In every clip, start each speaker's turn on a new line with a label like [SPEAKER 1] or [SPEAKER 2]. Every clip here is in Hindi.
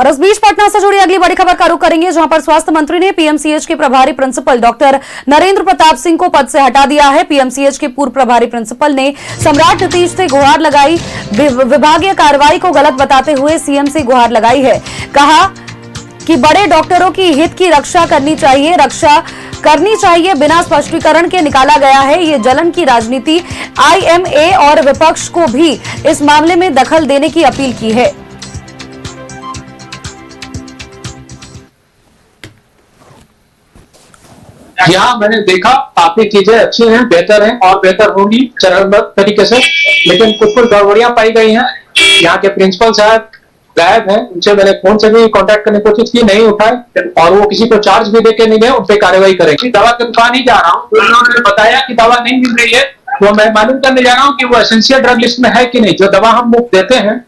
[SPEAKER 1] और इस बीच पटना से जुड़ी अगली बड़ी खबर का रुख करेंगे, जहां पर स्वास्थ्य मंत्री ने पीएमसीएच के प्रभारी प्रिंसिपल डॉक्टर नरेंद्र प्रताप सिंह को पद से हटा दिया है। पीएमसीएच के पूर्व प्रभारी प्रिंसिपल ने सम्राट नीतीश से गुहार लगाई। विभागीय कार्रवाई को गलत बताते हुए सीएम से गुहार लगाई है। कहा कि बड़े डॉक्टरों की हित की रक्षा करनी चाहिए, बिना स्पष्टीकरण के निकाला गया है। ये जलन की राजनीति। आईएमए और विपक्ष को भी इस मामले में दखल देने की अपील की है।
[SPEAKER 2] यहाँ मैंने देखा काफी चीजें अच्छी हैं, बेहतर हैं और बेहतर होंगी चरणबद्ध तरीके से, लेकिन कुछ गड़बड़ियां पाई गई हैं। यहाँ के प्रिंसिपल साहब गायब हैं, उनसे मैंने फोन से भी कांटेक्ट करने की कोशिश की, नहीं उठाए और वो किसी को चार्ज भी देके नहीं गए। उन पे कार्रवाई करेंगे। दवा की दुकान ही जा रहा हूँ, उन्होंने बताया कि दवा नहीं मिल रही है, तो मैं मालूम करने जा रहा हूँ कि वो एसेंशियल ड्रग लिस्ट में है कि नहीं। जो दवा हम मुफ्त देते हैं।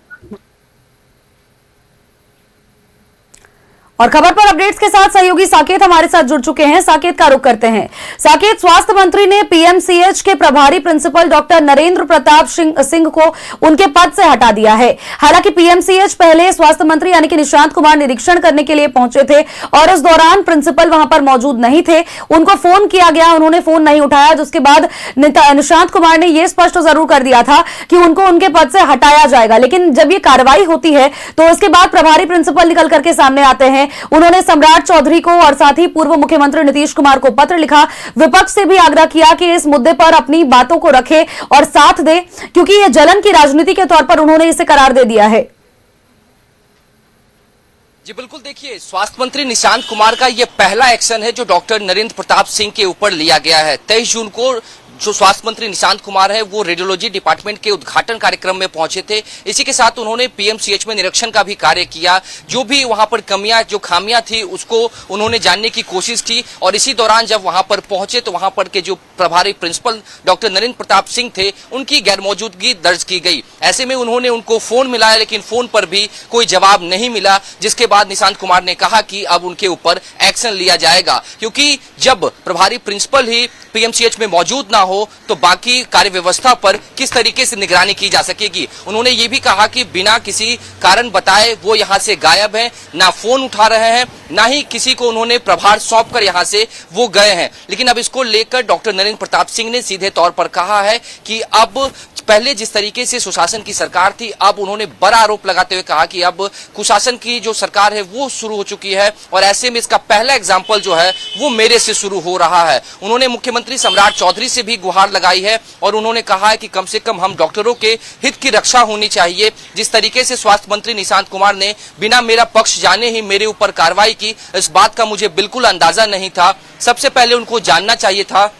[SPEAKER 1] और खबर पर अपडेट्स के साथ सहयोगी साकेत हमारे साथ जुड़ चुके हैं। साकेत का रुख करते हैं। साकेत, स्वास्थ्य मंत्री ने पीएमसीएच के प्रभारी प्रिंसिपल डॉक्टर नरेंद्र प्रताप सिंह को उनके पद से हटा दिया है। हालांकि पीएमसीएच पहले स्वास्थ्य मंत्री यानी कि निशांत कुमार निरीक्षण करने के लिए पहुंचे थे और उस दौरान प्रिंसिपल वहां पर मौजूद नहीं थे। उनको फोन किया गया, उन्होंने फोन नहीं उठाया, जिसके बाद निशांत कुमार ने यह स्पष्ट जरूर कर दिया था कि उनको उनके पद से हटाया जाएगा। लेकिन जब ये कार्रवाई होती है तो इसके बाद प्रभारी प्रिंसिपल निकल करके सामने आते हैं। उन्होंने सम्राट चौधरी को और साथ ही पूर्व मुख्यमंत्री नीतीश कुमार को पत्र लिखा। विपक्ष से भी आग्रह किया कि इस मुद्दे पर अपनी बातों को रखे और साथ दे, क्योंकि यह जलन की राजनीति के तौर पर उन्होंने इसे करार दे दिया है।
[SPEAKER 3] जी बिल्कुल, देखिए स्वास्थ्य मंत्री निशांत कुमार का यह पहला एक्शन है जो डॉक्टर नरेंद्र प्रताप सिंह के ऊपर लिया गया है। 23 जून को जो स्वास्थ्य मंत्री निशांत कुमार है वो रेडियोलॉजी डिपार्टमेंट के उद्घाटन कार्यक्रम में पहुंचे थे। इसी के साथ उन्होंने पीएमसीएच में निरीक्षण का भी कार्य किया। जो भी वहां पर खामियां थी उसको उन्होंने जानने की कोशिश की और इसी दौरान जब वहां पर पहुंचे तो वहां पर के जो प्रभारी प्रिंसिपल डॉक्टर नरेंद्र प्रताप सिंह थे उनकी गैरमौजूदगी दर्ज की गई। ऐसे में उन्होंने उनको फोन मिलाया, लेकिन फोन पर भी कोई जवाब नहीं मिला, जिसके बाद निशांत कुमार ने कहा कि अब उनके ऊपर एक्शन लिया जाएगा, क्योंकि जब प्रभारी प्रिंसिपल ही पीएमसीएच में मौजूद ना हो तो बाकी कार्य व्यवस्था पर किस तरीके से निगरानी की जा सकेगी। उन्होंने ये भी कहा कि बिना किसी कारण बताए वो यहाँ से गायब हैं, ना फोन उठा रहे हैं, ना ही किसी को उन्होंने प्रभार सौंपकर यहाँ से वो गए हैं। लेकिन अब इसको लेकर डॉक्टर नरेंद्र प्रताप सिंह ने सीधे तौर पर कहा है कि अब पहले जिस तरीके से सुशासन की सरकार थी, अब उन्होंने बड़ा आरोप लगाते हुए कहा कि अब कुशासन की जो सरकार है वो शुरू हो चुकी है और ऐसे में इसका पहला एग्जाम्पल जो है वो मेरे से शुरू हो रहा है। उन्होंने मुख्यमंत्री सम्राट चौधरी से भी गुहार लगाई है और उन्होंने कहा है कि कम से कम हम डॉक्टरों के हित की रक्षा होनी चाहिए। जिस तरीके से स्वास्थ्य मंत्री निशांत कुमार ने बिना मेरा पक्ष जाने ही मेरे ऊपर कार्रवाई की, इस बात का मुझे बिल्कुल अंदाजा नहीं था। सबसे पहले उनको जानना चाहिए था,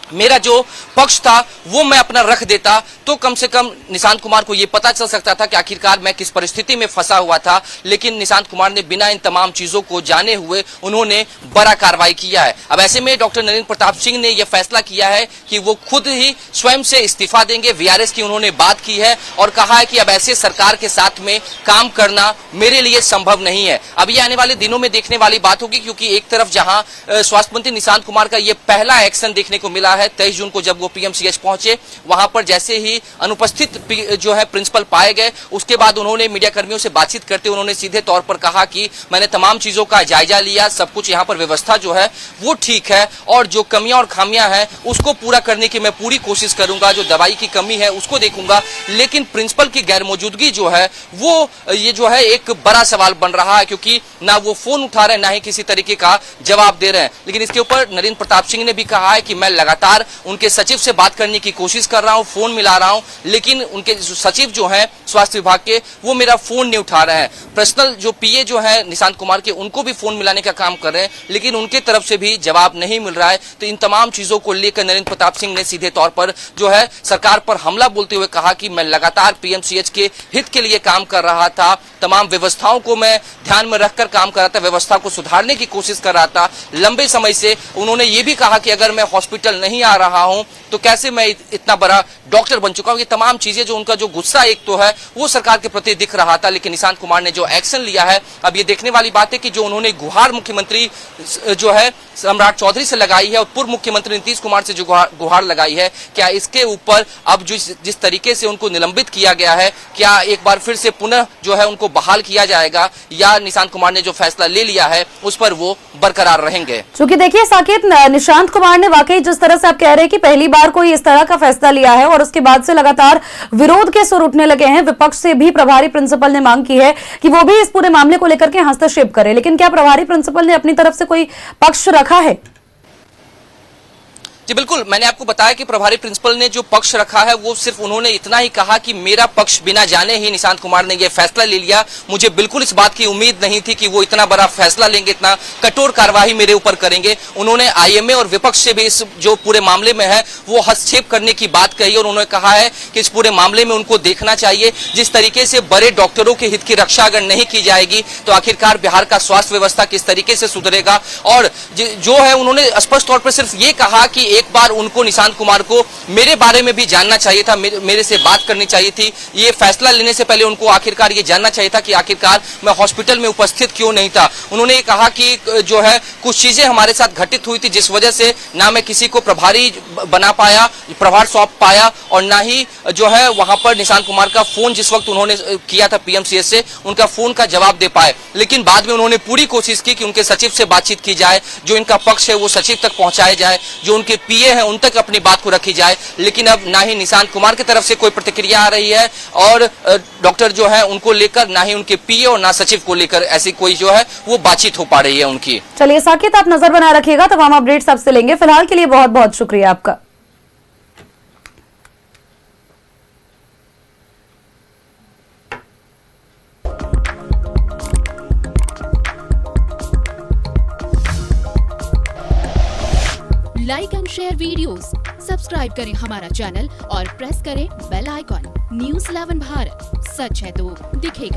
[SPEAKER 3] मेरा जो पक्ष था वो मैं अपना रख देता तो कम से कम निशांत कुमार को ये पता चल सकता था कि आखिरकार मैं किस परिस्थिति में फंसा हुआ था। लेकिन निशांत कुमार ने बिना इन तमाम चीजों को जाने हुए उन्होंने बड़ा कार्रवाई किया है। अब ऐसे में डॉक्टर नरेंद्र प्रताप सिंह ने यह फैसला किया है कि वो खुद ही स्वयं से इस्तीफा देंगे। वीआरएस की उन्होंने बात की है और कहा है कि अब ऐसे सरकार के साथ में काम करना मेरे लिए संभव नहीं है। अब ये आने वाले दिनों में देखने वाली बात होगी, क्योंकि एक तरफ जहां स्वास्थ्य मंत्री निशांत कुमार का ये पहला एक्शन देखने को मिला है 23 जून को जब वो पीएमसीएच पहुंचे, वहां पर जैसे ही अनुपस्थित जो है प्रिंसिपल पाए गए, उसके बाद उन्होंने मीडिया कर्मियों से बातचीत करते उन्होंने सीधे तौर पर कहा कि मैंने तमाम चीजों का जायजा लिया, सब कुछ यहाँ पर व्यवस्था जो है वो ठीक है और जो कमियां और खामियां हैं उसको पूरा करने की मैं पूरी कोशिश करूंगा। जो दवाई की कमी है उसको देखूंगा, लेकिन प्रिंसिपल की गैरमौजूदगी जो है वो ये जो है एक बड़ा सवाल बन रहा है, क्योंकि ना वो फोन उठा रहे हैं ना ही किसी तरीके का जवाब दे रहे हैं। लेकिन इसके ऊपर नरेंद्र प्रताप सिंह ने भी कहा है कि मैं लगातार उनके सचिव से बात करने की कोशिश कर रहा हूं, फोन मिला रहा हूं, लेकिन उनके सचिव जो हैं स्वास्थ्य विभाग के वो मेरा फोन नहीं उठा रहे हैं। पर्सनल जो पीए जो है निशांत कुमार के उनको भी फोन मिलाने का काम कर रहे हैं, लेकिन उनके तरफ से भी जवाब नहीं मिल रहा है। तो इन तमाम चीजों को लेकर नरेंद्र प्रताप सिंह ने सीधे तौर पर जो है सरकार पर हमला बोलते हुए कहा कि मैं लगातार पीएमसीएच के हित के लिए काम कर रहा था, तमाम व्यवस्थाओं को मैं ध्यान में रखकर काम कर रहा था, व्यवस्था को सुधारने की कोशिश कर रहा था। लंबे समय से उन्होंने ये भी कहा कि अगर मैं हॉस्पिटल नहीं नहीं आ रहा हूं तो कैसे मैं इतना बड़ा डॉक्टर बन चुका हूं। ये तमाम चीजें जो उनका जो गुस्सा एक तो है वो सरकार के प्रति दिख रहा था, लेकिन निशांत कुमार ने जो एक्शन लिया है, अब ये देखने वाली बात है कि जो उन्होंने गुहार मुख्यमंत्री जो है सम्राट चौधरी से लगाई है और पूर्व मुख्यमंत्री नीतीश कुमार से जो गुहार लगाई है, क्या इसके ऊपर अब जिस तरीके से उनको निलंबित किया गया है, क्या एक बार फिर से पुनः जो है उनको बहाल किया जाएगा, या निशांत कुमार ने जो फैसला ले लिया है उस पर वो बरकरार रहेंगे।
[SPEAKER 1] क्योंकि देखिए साकेत, निशांत कुमार ने वाकई जिस तरह से आप कह रहे हैं कि पहली बार कोई इस तरह का फैसला लिया है और उसके बाद से लगातार विरोध के सुर उठने लगे हैं। विपक्ष से भी प्रभारी प्रिंसिपल ने मांग की है कि वो भी इस पूरे मामले को लेकर के हस्तक्षेप करे, लेकिन क्या प्रभारी प्रिंसिपल ने अपनी तरफ से कोई पक्ष रखा है?
[SPEAKER 3] जी बिल्कुल, मैंने आपको बताया कि प्रभारी प्रिंसिपल ने जो पक्ष रखा है वो सिर्फ उन्होंने इतना ही कहा कि मेरा पक्ष बिना जाने ही निशांत कुमार ने ये फैसला ले लिया। मुझे बिल्कुल इस बात की उम्मीद नहीं थी कि वो इतना बड़ा फैसला लेंगे, इतना कठोर कार्यवाही मेरे ऊपर करेंगे। उन्होंने आईएमए और विपक्ष से भी इस जो पूरे मामले में है वो हस्तक्षेप करने की बात कही और उन्होंने कहा है कि इस पूरे मामले में उनको देखना चाहिए। जिस तरीके से बड़े डॉक्टरों के हित की रक्षा अगर नहीं की जाएगी तो आखिरकार बिहार का स्वास्थ्य व्यवस्था किस तरीके से सुधरेगा। और जो है उन्होंने स्पष्ट तौर पर सिर्फ ये कहा कि एक बार उनको निशांत कुमार को मेरे बारे में भी जानना चाहिए था, मेरे से बात करनी चाहिए थी। ये फैसला लेने से पहले उनको आखिरकार ये जानना चाहिए था कि आखिरकार मैं हॉस्पिटल में उपस्थित क्यों नहीं था। उन्होंने ये कहा कि जो है कुछ चीजें हमारे साथ घटित हुई थी जिस वजह से ना मैं किसी को प्रभारी बना पाया, प्रभार सौंप पाया, और ना ही जो है वहां पर निशांत कुमार का फोन जिस वक्त उन्होंने किया था पीएमसीएच से उनका फोन का जवाब दे पाए। लेकिन बाद में उन्होंने पूरी कोशिश की कि उनके सचिव से बातचीत की जाए, जो इनका पक्ष है वो सचिव तक पहुंचाया जाए, जो उनके पीए हैं उन तक अपनी बात को रखी जाए। लेकिन अब ना ही निशांत कुमार की तरफ से कोई प्रतिक्रिया आ रही है और डॉक्टर जो है उनको लेकर ना ही उनके पीए और ना सचिव को लेकर ऐसी कोई जो है वो बातचीत हो पा रही है उनकी।
[SPEAKER 1] चलिए साकेत, आप नजर बनाए रखिएगा, तमाम अपडेट्स आपसे लेंगे। फिलहाल के लिए बहुत बहुत शुक्रिया आपका।
[SPEAKER 4] Like and share videos, subscribe करें हमारा चैनल और प्रेस करें बेल आइकॉन। न्यूज़ 11 भारत, सच है तो दिखेगा।